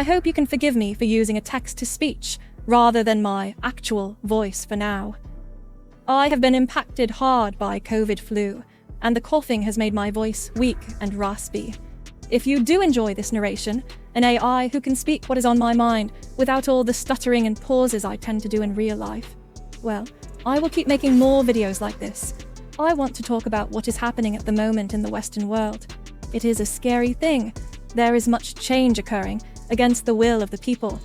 I hope you can forgive me for using a text-to-speech rather than my actual voice for now. I have been impacted hard by COVID flu, and the coughing has made my voice weak and raspy. If you do enjoy this narration, an AI who can speak what is on my mind without all the stuttering and pauses I tend to do in real life, well, I will keep making more videos like this. I want to talk about what is happening at the moment in the Western world. It is a scary thing. There is much change occurring against the will of the people.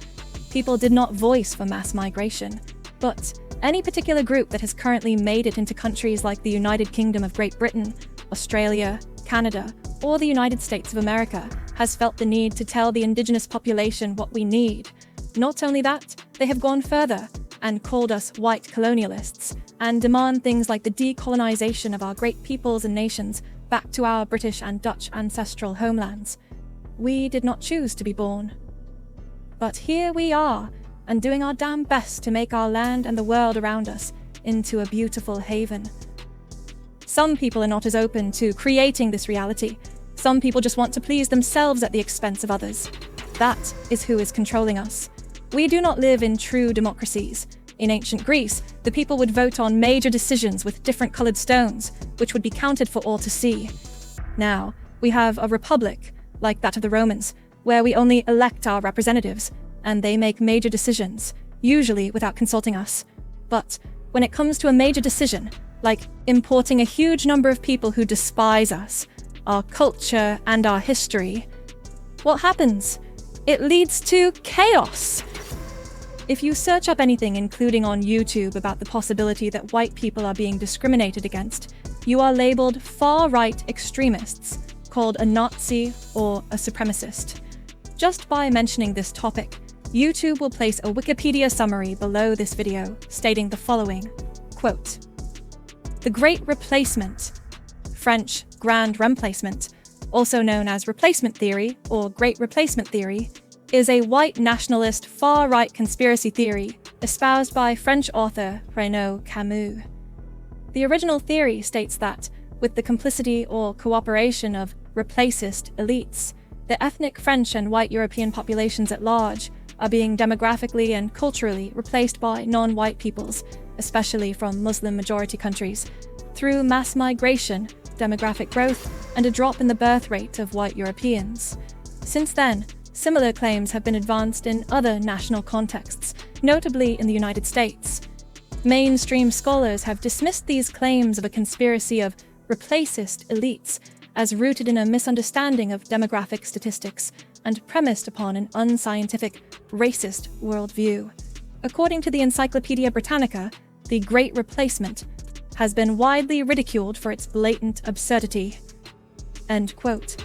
People did not voice for mass migration, but any particular group that has currently made it into countries like the United Kingdom of Great Britain, Australia, Canada, or the United States of America has felt the need to tell the indigenous population what we need. Not only that, they have gone further and called us white colonialists and demand things like the decolonization of our great peoples and nations back to our British and Dutch ancestral homelands. We did not choose to be born. But here we are, and doing our damn best to make our land and the world around us into a beautiful haven. Some people are not as open to creating this reality. Some people just want to please themselves at the expense of others. That is who is controlling us. We do not live in true democracies. In ancient Greece, the people would vote on major decisions with different colored stones, which would be counted for all to see. Now, we have a republic, like that of the Romans, where we only elect our representatives, and they make major decisions, usually without consulting us. But when it comes to a major decision, like importing a huge number of people who despise us, our culture, and our history, what happens? It leads to chaos. If you search up anything, including on YouTube, about the possibility that white people are being discriminated against, you are labeled far-right extremists, called a Nazi or a supremacist. Just by mentioning this topic, YouTube will place a Wikipedia summary below this video stating the following, quote, "The Great Replacement, French Grand Remplacement, also known as replacement theory or Great Replacement theory, is a white nationalist far-right conspiracy theory espoused by French author Renaud Camus. The original theory states that, with the complicity or cooperation of replacist elites, the ethnic French and white European populations at large are being demographically and culturally replaced by non-white peoples, especially from Muslim-majority countries, through mass migration, demographic growth, and a drop in the birth rate of white Europeans. Since then, similar claims have been advanced in other national contexts, notably in the United States. Mainstream scholars have dismissed these claims of a conspiracy of replacist elites as rooted in a misunderstanding of demographic statistics and premised upon an unscientific, racist worldview. According to the Encyclopedia Britannica, the Great Replacement has been widely ridiculed for its blatant absurdity." End quote.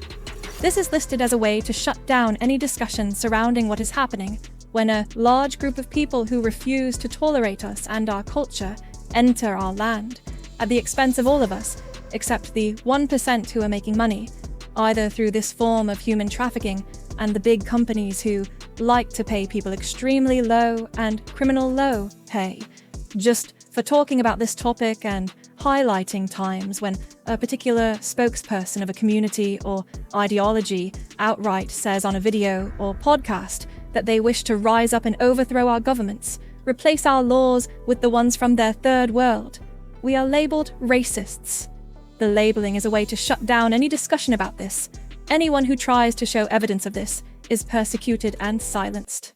This is listed as a way to shut down any discussion surrounding what is happening when a large group of people who refuse to tolerate us and our culture enter our land, at the expense of all of us, except the 1% who are making money, either through this form of human trafficking and the big companies who like to pay people extremely low and criminal low pay, just for talking about this topic and highlighting times when a particular spokesperson of a community or ideology outright says on a video or podcast that they wish to rise up and overthrow our governments, replace our laws with the ones from their third world. We are labeled racists. The labeling is a way to shut down any discussion about this. Anyone who tries to show evidence of this is persecuted and silenced.